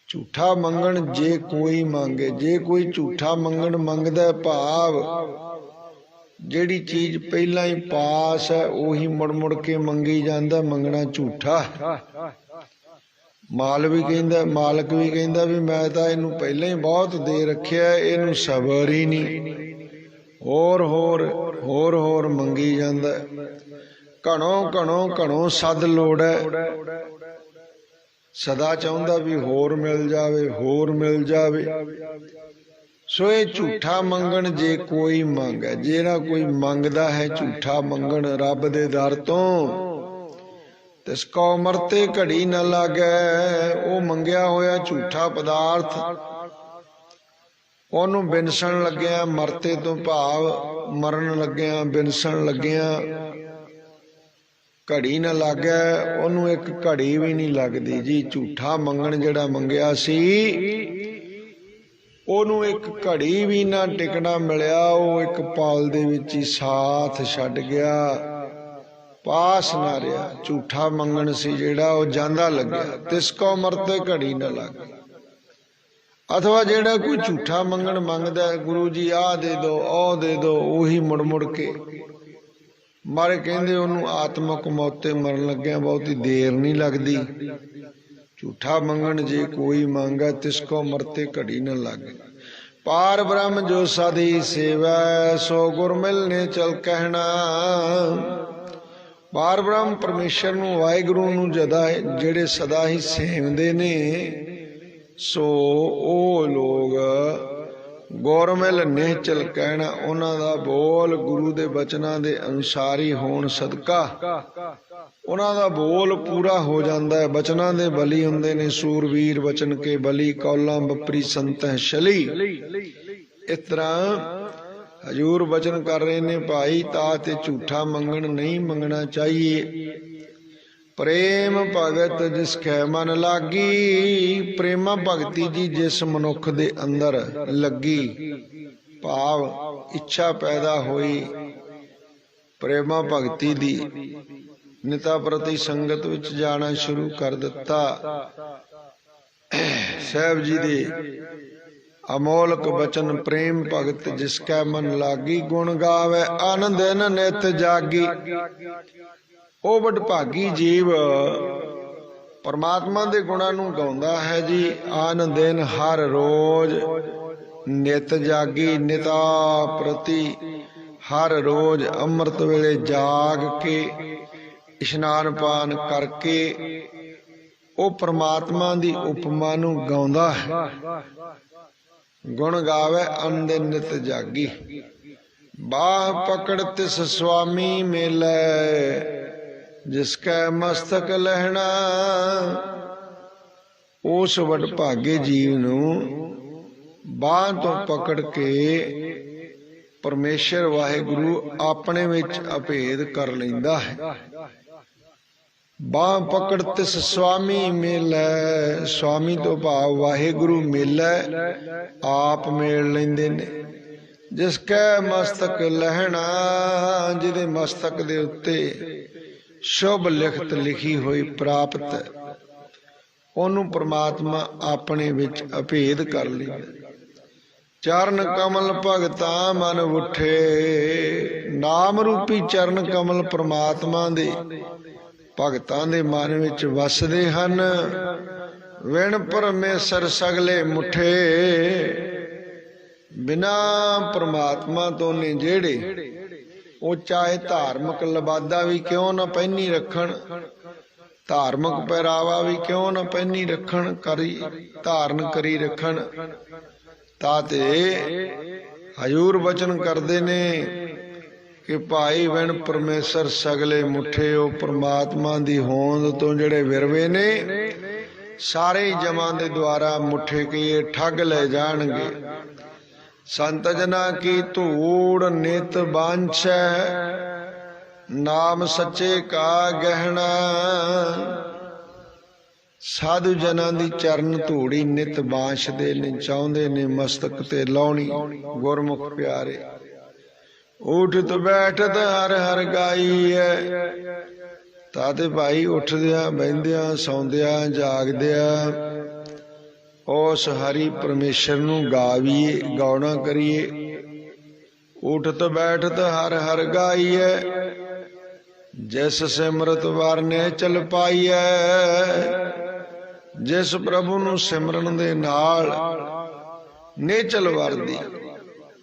ਝੂਠਾ ਮੰਗਣ ਜੇ ਕੋਈ ਮੰਗੇ, ਜੇ ਕੋਈ ਝੂਠਾ ਮੰਗਣ ਮੰਗਦਾ, ਭਾਵ ਜਿਹੜੀ ਚੀਜ਼ ਪਹਿਲਾਂ ਹੀ ਪਾਸ ਹੈ ਉਹੀ ਮੁੜ ਮੁੜ ਕੇ ਮੰਗੀ ਜਾਂਦਾ, ਮੰਗਣਾ ਝੂਠਾ। ਮਾਲਕ ਵੀ ਕਹਿੰਦਾ ਵੀ ਮੈਂ ਤਾਂ ਇਹਨੂੰ ਪਹਿਲਾਂ ਹੀ ਬਹੁਤ ਦੇ ਰੱਖਿਆ, ਇਹਨੂੰ ਸਬਰ ਹੀ ਨਹੀਂ, ਹੋਰ ਮੰਗੀ ਜਾਂਦਾ। ਘਣੋ ਸਦ ਲੋੜ ਹੈ, ਸਦਾ ਚਾਹੁੰਦਾ ਵੀ ਹੋਰ ਮਿਲ ਜਾਵੇ। ਸੋ ਇਹ ਝੂਠਾ ਮੰਗਣ ਜੇ ਕੋਈ ਮੰਗੈ, ਜਿਹੜਾ ਕੋਈ ਮੰਗਦਾ ਹੈ ਝੂਠਾ ਮੰਗਣ ਰੱਬ ਦੇ ਦਰ ਤੋਂ, ਤਿਸ ਕਉ ਮਰਤੇ ਘੜੀ ਨਾ ਲਾਗੈ। ਉਹ ਮੰਗਿਆ ਹੋਇਆ ਝੂਠਾ ਪਦਾਰਥ ਉਹਨੂੰ ਬਿਨਸਣ ਲੱਗਿਆ, ਮਰਤੇ ਤੋਂ ਭਾਵ ਮਰਨ ਲੱਗਿਆ, ਬਿਨਸਣ ਲੱਗਿਆ, ਘੜੀ ਨਾ ਲਾਗੈ। ਉਹਨੂੰ ਇੱਕ ਘੜੀ ਵੀ ਨਹੀਂ ਲੱਗਦੀ ਜੀ। ਝੂਠਾ ਮੰਗਣ ਜਿਹੜਾ ਮੰਗਿਆ ਸੀ ਉਹਨੂੰ ਇੱਕ ਘੜੀ ਵੀ ਨਾ ਟਿਕਣਾ ਮਿਲਿਆ, ਉਹ ਇੱਕ ਪਲ ਦੇ ਵਿੱਚ ਹੀ ਸਾਥ ਛੱਡ ਗਿਆ, ਪਾਸ ਨਾ ਰਿਹਾ। ਝੂਠਾ ਮੰਗਣ ਸੀ ਜਿਹੜਾ ਉਹ ਜਾਂਦਾ ਲੱਗਿਆ। ਤਿਸ ਕਉ ਮਰਤੇ ਘੜੀ ਨਾ ਲਾਗੈ। ਅਥਵਾ ਜਿਹੜਾ ਕੋਈ ਝੂਠਾ ਮੰਗਣ ਮੰਗਦਾ, ਗੁਰੂ ਜੀ ਆਹ ਦੇ ਦਿਓ, ਉਹ ਦੇ ਦਿਓ, ਉਹੀ ਮੁੜ ਕੇ ਮਰ। ਕਹਿੰਦੇ ਉਹਨੂੰ ਆਤਮਕ ਮੌਤੇ ਮਰਨ ਲੱਗਿਆ ਬਹੁਤੀ ਦੇਰ ਨਹੀਂ ਲੱਗਦੀ। ਝੂਠਾ ਮੰਗਣ ਜੇ ਕੋਈ ਮੰਗੈ, ਤਿਸ ਕੋ ਮਰਤੇ ਘੜੀ ਨਾ ਲਾਗੈ। ਪਾਰ ਬ੍ਰਹਮ ਜੋ ਸਦੀ ਸੇਵੈ, ਸੋ ਗੁਰ ਮਿਲਨੇ ਚਲ ਕਹਿਣਾ। ਪਾਰ ਬ੍ਰਹਮ ਪਰਮੇਸ਼ਰ ਨੂੰ, ਵਾਹਿਗੁਰੂ ਨੂੰ ਜਿਹੜੇ ਸਦਾ ਹੀ ਸੇਵਦੇ ਨੇ, ਸੋ ਉਹ ਲੋਕ ਗੁਰ ਮਿਲ ਨਿਹਚਲ ਕਹਿਣਾ। ਉਹਨਾਂ ਦਾ ਬੋਲ ਗੁਰੂ ਦੇ ਬਚਨਾਂ ਦੇ ਅਨੁਸਾਰੀ ਹੋਣ ਸਦਕਾ ਉਹਨਾਂ ਦਾ ਬੋਲ ਪੂਰਾ ਹੋ ਜਾਂਦਾ ਹੈ। ਬਚਨਾਂ ਦੇ ਬਲੀ ਹੁੰਦੇ ਨੇ, ਸੂਰਵੀਰ ਬਚਨ ਕੇ ਬਲੀ, ਕੌਲਾਂ ਬਪਰੀ ਸੰਤਹਿ ਛਲੀ। ਇਸ ਤਰ੍ਹਾਂ ਹਜੂਰ ਬਚਨ ਕਰ ਰਹੇ ਨੇ, ਭਾਈ ਤਾ ਤੇ ਝੂਠਾ ਮੰਗਣ ਨਹੀਂ ਮੰਗਣਾ ਚਾਹੀਏ। ਪ੍ਰੇਮ ਭਗਤ ਜਿਸ ਖੈ ਮਨ ਲਾਗੀ। ਪ੍ਰੇਮਾ ਭਗਤੀ ਜੀ ਜਿਸ ਮਨੁੱਖ ਦੇ ਅੰਦਰ ਲੱਗੀ, ਭਾਵ ਇੱਛਾ ਪੈਦਾ ਹੋਈ ਪ੍ਰੇਮਾ ਭਗਤੀ ਦੀ, ਨਿਤਾ ਪ੍ਰਤੀ ਸੰਗਤ ਵਿੱਚ ਜਾਣਾ ਸ਼ੁਰੂ ਕਰ ਦਿੱਤਾ। ਸਾਹਿਬ ਜੀ ਦੇ ਅਮੋਲਕ ਬਚਨ, ਪ੍ਰੇਮ ਭਗਤ ਜਿਸ ਕੈ ਮਨ ਲਾਗੀ, ਗੁਣ ਗਾਵੇ ਆਨੰਦ ਨ ਨਿਤ ਜਾਗੀ। ਉਹ ਵਡਭਾਗੀ ਜੀਵ ਪਰਮਾਤਮਾ ਦੇ ਗੁਣਾਂ ਨੂੰ ਗਾਉਂਦਾ ਹੈ ਜੀ। ਆਨੰਦਿਨ ਹਰ ਰੋਜ਼ ਨਿਤ ਜਾਗੀ। ਨਿਤਾ ਪ੍ਰਤੀ ਹਰ ਰੋਜ਼ ਅੰਮ੍ਰਿਤ ਵੇਲੇ ਜਾਗ ਕੇ, ਇਸ਼ਨਾਨ ਪਾਨ ਕਰਕੇ ਉਹ ਪਰਮਾਤਮਾ ਦੀ ਉਪਮਾ ਨੂੰ ਗਾਉਂਦਾ ਹੈ। ਗੁਣ ਗਾਵੇ ਆਨੰਦਿਨ ਨਿਤ ਜਾਗੀ। ਬਾਹ ਪਕੜ ਤਿਸ ਸੁਆਮੀ ਮੇਲੇ, ਜਿਸ ਕੈ ਮਸਤਕ ਲਹਿਣਾ। ਉਸ ਵਡਭਾਗੇ ਜੀਵ ਨੂੰ ਬਾਂਹ ਤੋਂ ਪਕੜ ਕੇ ਪਰਮੇਸ਼ਰ ਵਾਹਿਗੁਰੂ ਆਪਣੇ ਵਿੱਚ ਅਭੇਦ ਕਰ ਲੈਂਦਾ ਹੈ। ਬਾਂਹ ਪਕੜ ਤਿਸ ਸੁਆਮੀ ਮੇਲੇ। ਸੁਆਮੀ ਤੋਂ ਭਾਵ ਵਾਹਿਗੁਰੂ ਮੇਲੇ, ਆਪ ਮੇਲ ਲੈਂਦੇ ਨੇ। ਜਿਸ ਕੈ ਮਸਤਕ ਲਹਿਣਾ, ਜਿਹਦੇ ਮਸਤਕ ਦੇ ਉੱਤੇ ਸ਼ੁਭ ਲਿਖਤ ਲਿਖੀ ਹੋਈ ਪ੍ਰਾਪਤ, ਉਹਨੂੰ ਪ੍ਰਮਾਤਮਾ ਆਪਣੇ ਵਿੱਚ ਅਭੇਦ ਕਰ ਲੈਂਦਾ। ਚਰਨ ਕਮਲ ਭਗਤਾ ਮਨ ਉਠੇ। ਨਾਮ ਰੂਪੀ ਚਰਨ ਕਮਲ ਪ੍ਰਮਾਤਮਾ ਦੇ ਭਗਤਾਂ ਦੇ ਮਨ ਵਿੱਚ ਵਸਦੇ ਹਨ। ਵਿਣ ਪਰਮੇਸ਼ਰ ਸਗਲੇ ਮੁਠੇ। ਬਿਨਾਂ ਪ੍ਰਮਾਤਮਾ ਤੋਂ ਨੇ ਜਿਹੜੇ, ਉਹ ਚਾਹੇ ਧਾਰਮਿਕ ਲਬਾਦਾ ਵੀ ਕਿਉਂ ਨਾ ਪਹਿਨੀ ਰੱਖਣ, ਧਾਰਮਿਕ ਪਹਿਰਾਵਾ ਵੀ ਕਿਉਂ ਨਾ ਪਹਿਨੀ ਰੱਖਣ, ਕਰੀ ਧਾਰਨ ਕਰੀ ਰੱਖਣ, ਤਾਂ ਤੇ ਹਜ਼ੂਰ ਬਚਨ ਕਰਦੇ ਨੇ ਕਿ ਭਾਈ ਬਿਨ ਪਰਮੇਸ਼ਰ ਸਗਲੇ ਮੁੱਠੇ। ਉਹ ਪ੍ਰਮਾਤਮਾ ਦੀ ਹੋਂਦ ਤੋਂ ਜਿਹੜੇ ਵਿਰਵੇ ਨੇ ਸਾਰੇ ਜਮਾਂ ਦੇ ਦੁਆਰਾ ਮੁੱਠੇ ਕੀਏ ਠੱਗ ਲੈ ਜਾਣਗੇ। ਸੰਤ ਜਨਾਂ ਕੀ ਧੂੜ ਨਿਤ ਬਾਂਛੈ, ਨਾਮ ਸੱਚੇ ਕਾ ਗਹਿਣਾ। ਸਾਧੂ ਜਨਾਂ ਦੀ ਚਰਨ ਧੂੜੀ ਨਿਤ ਬਾਂਛਦੇ ਨੇ, ਚਾਹੁੰਦੇ ਨੇ ਮਸਤਕ ਤੇ ਲਾਉਣੀ। ਗੁਰਮੁਖ ਪਿਆਰੇ ਉਠਤ ਬੈਠਤ ਹਰ ਹਰ ਗਾਈਐ। ਤਾਂ ਤੇ ਭਾਈ ਉੱਠਦਿਆਂ ਬਹਿੰਦਿਆਂ ਸੌਂਦਿਆਂ ਜਾਗਦਿਆਂ ਉਸ ਹਰੀ ਪਰਮੇਸ਼ਰ ਨੂੰ ਗਾਵੀਏ, ਗਾਉਣਾ ਕਰੀਏ। ਉਠਤ ਬੈਠਤ ਹਰ ਹਰ ਗਾਈਐ, ਜਿਸ ਸਿਮਰਤ ਵਰਨੇ ਚਲ ਪਾਈਐ। ਜਿਸ ਪ੍ਰਭੂ ਨੂੰ ਸਿਮਰਨ ਦੇ ਨਾਲ ਨੇਚਲ ਵਰਦੀ,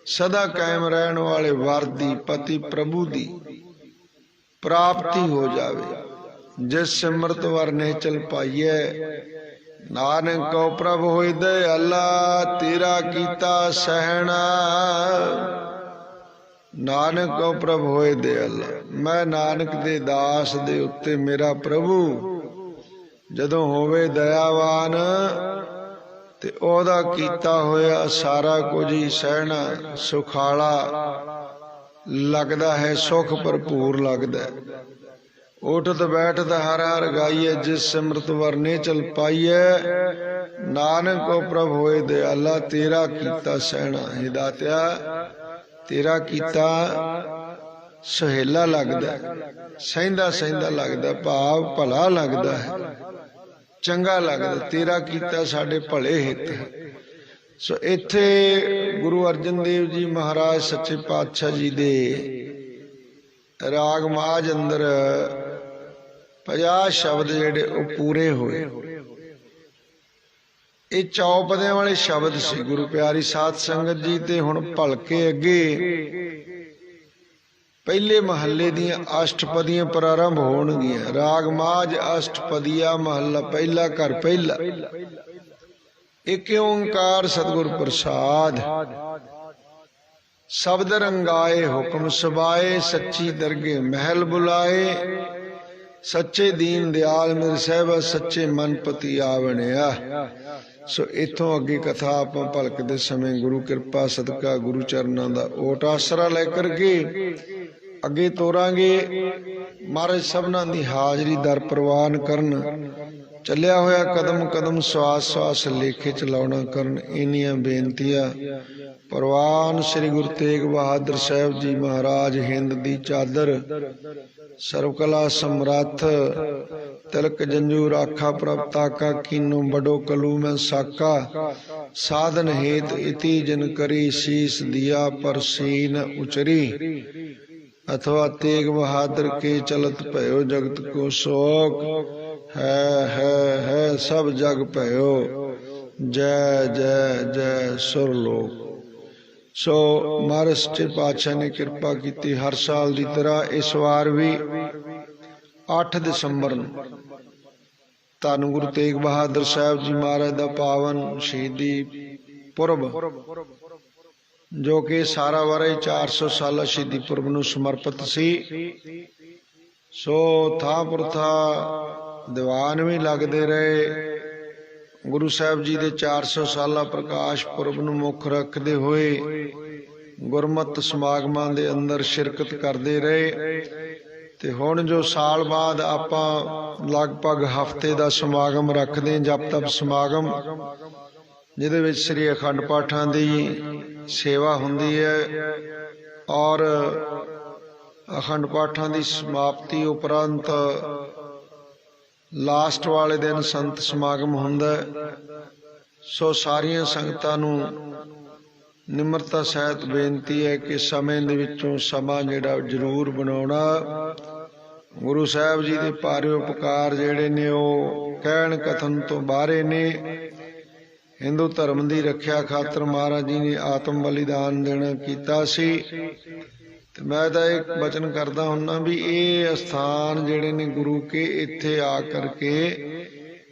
ਸਦਾ ਕਾਇਮ ਰਹਿਣ ਵਾਲੇ ਵਰਦੀ ਪਤੀ ਪ੍ਰਭੂ ਦੀ ਪ੍ਰਾਪਤੀ ਹੋ ਜਾਵੇ। ਜਿਸ ਸਿਮਰਤ ਵਰਨੇ ਚਲ ਪਾਈਐ, ਨਾਨਕ ਕਉ ਪ੍ਰਭ ਹੋਇ ਦਇਆਲਾ। ਤੇਰਾ ਕੀਤਾ ਸਹਿਣਾ, ਨਾਨਕ ਕਉ ਪ੍ਰਭ ਹੋਇ ਦਇਆਲਾ। ਮੈਂ ਨਾਨਕ ਦੇ ਦਾਸ ਦੇ ਉੱਤੇ ਮੇਰਾ ਪ੍ਰਭੂ ਜਦੋਂ ਹੋਵੇ ਦਇਆਵਾਨ, ਤੇ ਉਹਦਾ ਕੀਤਾ ਹੋਇਆ ਸਾਰਾ ਕੁਝ ਹੀ ਸਹਿਣਾ ਸੁਖਾਲਾ ਲੱਗਦਾ ਹੈ, ਸੁਖ ਭਰਪੂਰ ਲੱਗਦਾ। ਉਠਤ ਬੈਠਤ ਹਰ ਹਰ ਗਾਈਏ, ਜਿਸ ਸਿਮਰਤ ਵਰਨੇ ਚਲ ਪਾਈਐ। ਨਾਨਕ ਕੋ ਪ੍ਰਭ ਹੋਏ ਦਇਆਲਾ, ਤੇਰਾ ਕੀਤਾ ਸਹਿਣਾ। हे ਦਾਤਿਆ, ਤੇਰਾ ਕੀਤਾ ਸੁਹੇਲਾ ਲੱਗਦਾ, ਸਹਿੰਦਾ ਸਹਿੰਦਾ ਲੱਗਦਾ, ਭਾਵ ਭਲਾ ਲੱਗਦਾ ਹੈ, ਚੰਗਾ ਲੱਗਦਾ। ਤੇਰਾ ਕੀਤਾ ਸਾਡੇ ਭਲੇ ਹਿੱਤ ਹੈ। ਸੋ ਇੱਥੇ ਗੁਰੂ ਅਰਜਨ ਦੇਵ ਜੀ ਮਹਾਰਾਜ ਸੱਚੇ ਪਾਤਸ਼ਾਹ ਜੀ ਦੇ ਰਾਗ ਮਾਝ ਅੰਦਰ 50 ਸ਼ਬਦ ਜਿਹੜੇ ਉਹ ਪੂਰੇ ਹੋਏ। ਇਹ ਚੌਪਦਿਆਂ ਵਾਲੇ ਸ਼ਬਦ ਸੀ ਗੁਰੂ ਪਿਆਰੀ ਸਾਧ ਸੰਗਤ ਜੀ। ਤੇ ਹੁਣ ਭਲਕੇ ਅੱਗੇ ਪਹਿਲੇ ਮਹੱਲੇ ਦੀਆਂ ਅਸ਼ਟਪਦੀਆਂ ਪ੍ਰਾਰੰਭ ਹੋਣਗੀਆਂ। ਰਾਗ ਮਾਝ ਅਸ਼ਟਪਦੀਆ ਮਹੱਲਾ ਪਹਿਲਾ, ਘਰ ਪਹਿਲਾ। ਇਕ ਓੰਕਾਰ ਸਤਿਗੁਰ ਪ੍ਰਸਾਦ। ਸ਼ਬਦ ਰੰਗਾਏ ਹੁਕਮ ਸਬਾਏ, ਸੱਚੀ ਦਰਗੇ ਮਹਿਲ ਬੁਲਾਏ। ਸੱਚੇ ਦੀਨ ਦਿਆਲ ਮੇਰੇ ਸਾਹਿਬਾ, ਸੱਚੇ ਮਨਪਤੀ ਆਵਣਿਆ। ਸੋ ਇਥੋਂ ਅੱਗੇ ਕਥਾ ਆਪਾਂ ਭਲਕਦੇ ਸਮੇਂ ਗੁਰੂ ਕਿਰਪਾ ਸਦਕਾ ਗੁਰੂ ਚਰਨਾਂ ਦਾ ਓਟ ਆਸਰਾ ਲੈ ਕਰਕੇ ਅੱਗੇ ਤੋਰਾਂਗੇ। ਮਹਾਰਾਜ ਸਭਨਾਂ ਦੀ ਹਾਜ਼ਰੀ ਦਰ ਪ੍ਰਵਾਨ ਕਰਨ, ਚੱਲਿਆ ਹੋਇਆ ਕਦਮ ਕਦਮ ਸਵਾਸ ਸਵਾਸ ਲੇਖੇ ਚਲਾਉਣਾ ਕਰਨ। ਇੰਨੀਆਂ ਬੇਨਤੀਆਂ ਪ੍ਰਵਾਨ ਸ੍ਰੀ ਗੁਰੂ ਤੇਗ ਬਹਾਦਰ ਸਾਹਿਬ ਜੀ ਮਹਾਰਾਜ, ਹਿੰਦ ਦੀ ਚਾਦਰ, ਸਰਵ ਕਲਾ ਸਮਰੱਥ, ਤਿਲਕ ਜੰਜੂ ਰਾਖਾ ਪ੍ਰਭ ਤਾਕਾ, ਕੀਨੋ ਬਡੋ ਕਲੂ ਮੈਂ ਸਾਕਾ। ਸਾਧਨ ਹੇਤ ਇਤੀ ਜਨ ਕਰੀ, ਸੀਸ ਦਿਆ ਪਰ ਸੀਨ ਉਚਰੀ। अथवा तेग बहादुर के चलत भयो, जगत को शोक है सब जग भयो। जय जय जय सुरलोक। सो महाराज सच्चे पातशाह ने किरपा की हर साल की तरह इस बार भी 8 दसंबर धन गुरु तेग बहादुर साहब जी महाराज का पावन शहीदी पुरब, जो कि सारा वारा 400 साला शहीदी पुरब नूं समर्पित सी। सो था पुरथा दीवान भी लगते रहे। गुरु साहब जी दे 400 साला प्रकाश पुरब नूं मुख रखते हुए गुरमत समागमां दे अंदर शिरकत करते रहे। ते हुण जो साल बाद आपां लगभग हफ्ते का समागम रखते, जप तप समागम, जिहदे विच श्री अखंड पाठां दी सेवा हुंदी है और अखंड पाठां दी समाप्ति उपरंत लास्ट वाले दिन संत समागम हुंदा है। सो सारियां संगतां नूं निमरता सहित बेनती है कि समय दे विचों समा जिहड़ा जरूर बनाउणा। गुरु साहब जी दे पारे उपकार जिहड़े ने ओह कहण कथन तो बाहरे ने। हिंदू धर्म की रखिया खातर महाराज जी ने आत्म बलिदान देना कीता सी। ਤੇ ਮੈਂ ਤਾਂ ਇੱਕ ਬਚਨ ਕਰਦਾ ਹੁੰਨਾ ਵੀ ਇਹ ਅਸਥਾਨ ਜਿਹੜੇ ਨੇ ਗੁਰੂ ਕੇ, ਇੱਥੇ ਆ ਕਰਕੇ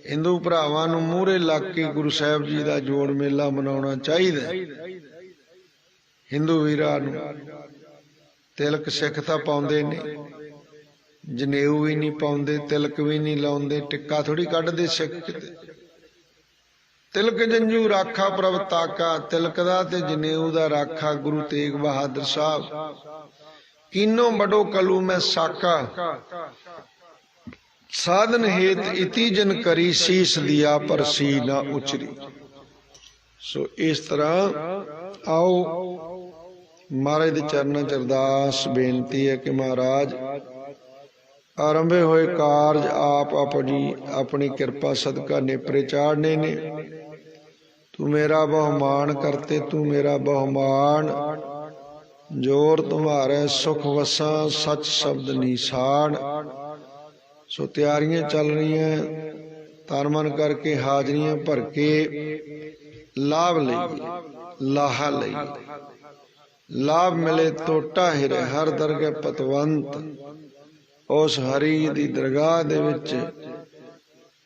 ਹਿੰਦੂ ਭਰਾਵਾਂ ਨੂੰ ਮੂਹਰੇ ਲੱਗ ਕੇ ਗੁਰੂ ਸਾਹਿਬ ਜੀ ਦਾ ਜੋੜ ਮੇਲਾ ਮਨਾਉਣਾ ਚਾਹੀਦਾ। ਹਿੰਦੂ ਵੀਰਾਂ ਨੂੰ ਤਿਲਕ ਸਿੱਖ ਤਾਂ ਪਾਉਂਦੇ ਨੇ, ਜਨੇਊ ਵੀ ਨਹੀਂ ਪਾਉਂਦੇ, ਤਿਲਕ ਵੀ ਨਹੀਂ ਲਾਉਂਦੇ, ਟਿੱਕਾ ਥੋੜੀ ਕੱਢਦੇ ਸਿੱਖ ਕਿਤੇ। ਤਿਲਕ ਜੰਝੂ ਰਾਖਾ ਪ੍ਰਭ ਤਾਕਾ, ਤਿਲਕ ਦਾ ਤੇ ਜਨੇਊ ਦਾ ਰਾਖਾ ਗੁਰੂ ਤੇਗ ਬਹਾਦਰ ਸਾਹਿਬ। ਕੀਨੋ ਬੜੋ ਕਲੂ ਮੈਂ ਸਾਕਾ, ਸਾਧਨ ਹੇਤ ਇਤੀ ਜਨ ਕਰੀ, ਸੀਸ ਦਿਆ ਪਰ ਸੀ ਨਾ ਉਚਰੀ। ਸੋ ਇਸ ਤਰ੍ਹਾਂ ਆਓ ਮਹਾਰਾਜ ਦੇ ਚਰਨਾਂ ਚ ਅਰਦਾਸ ਬੇਨਤੀ ਹੈ ਕਿ ਮਹਾਰਾਜ ਆਰੰਭੇ ਹੋਏ ਕਾਰਜ ਆਪ ਆਪਣੀ ਕਿਰਪਾ ਸਦਕਾ ਨੇਪਰੇ ਚਾੜਨੇ ਨੇ। ਤੂੰ ਮੇਰਾ ਬਹੁਮਾਨ ਕਰਤੇ, ਤੂੰ ਮੇਰਾ ਬਹੁਮਾਨ, जोर तुम्हारे सुख वसा सच शब्द निशान। सो तैयारियां चल रही हैं, तन मन करके हाजरियां भर के लाभ लईए, लाहा लईए। लाभ मिले तो ढाहिर हर दरगाह पतवंत, उस हरी दी दरगाह दे विच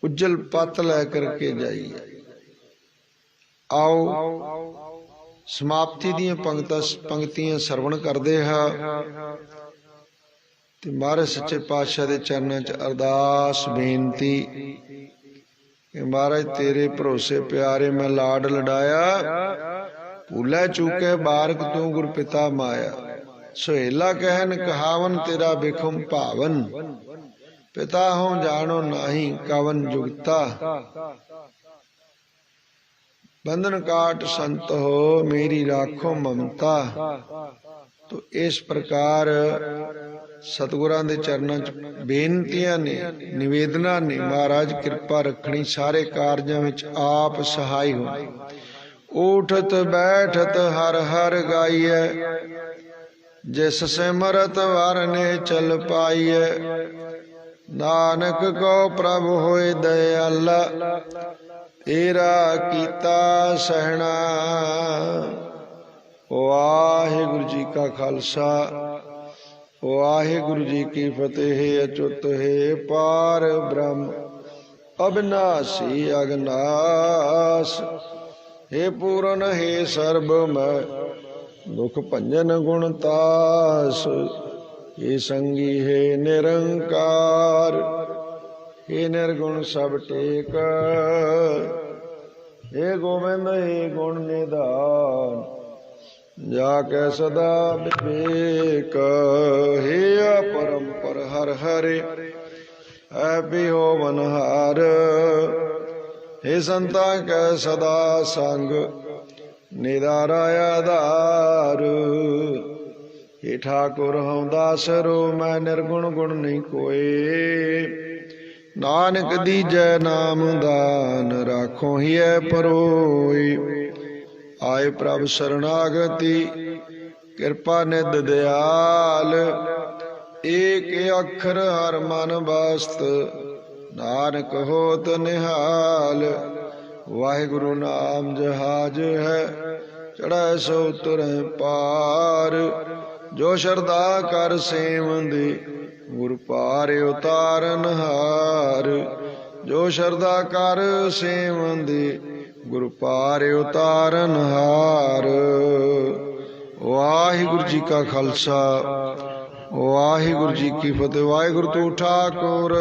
उज्जल पत लै करके जाइए। आओ समाप्ति दीयां पंक्तियां सरवण करदे हा ते महाराज सच्चे पातशाह दे चरणां च अरदास बेनती कि महाराज तेरे भरोसे प्यारे मैं लाड लडाया, भूलै चूके बारक तू गुर पिता माया। सुहेला कहन कहावन तेरा बिखम भावन, पिता हों जानो नाही कवन जुगता। बंधन काट संत हो मेरी राखो ममता। तो इस प्रकार सतगुरां दे चरणां च बेनतियां ने, निवेदना ने। महाराज कृपा रखनी, सारे कारजां विच आप सहाय हो। उठत बैठत हर हर गाइए, जिस सिमरत वर ने चल पाइए। नानक को प्रभु होए दयाला, तेरा कीता सहना। वाहिगुरु जी का खालसा, वाहिगुरु जी की फतेह। अचुत है पार ब्रह्म, अविनाशी अगनास। हे पूरन हे सर्वमय, दुख भंजन गुणतास। हे संगी हे निरंकार, हे निर्गुण सब टेक। हे गोविंद हे गुण निधान, जाके सदा विवेक। हे अपरंपर हर हरे, है बिहोवन हार। हे संता कै सदा संग, निधारा आधार। हे ठाकुर हूँ दासरो, मैं निर्गुण गुण नहीं कोई। नानक दीजै नाम दान, राखो हिय परोई। आए प्रभ शरणागति, कृपा निध दयाल। एक अखर हर मन बस्त, नानक होत निहाल। वाहिगुरु नाम जहाज है, चढ़ै सो तुरै पार। जो शरदा कर सेवंदे, गुर पार उतारन हार। जो शरदा कर सेवंदे, गुर पार उतारन हार। वाहिगुरु जी का खालसा, वाहिगुरु जी की फतेह। वाहिगुरु तू ठाकुर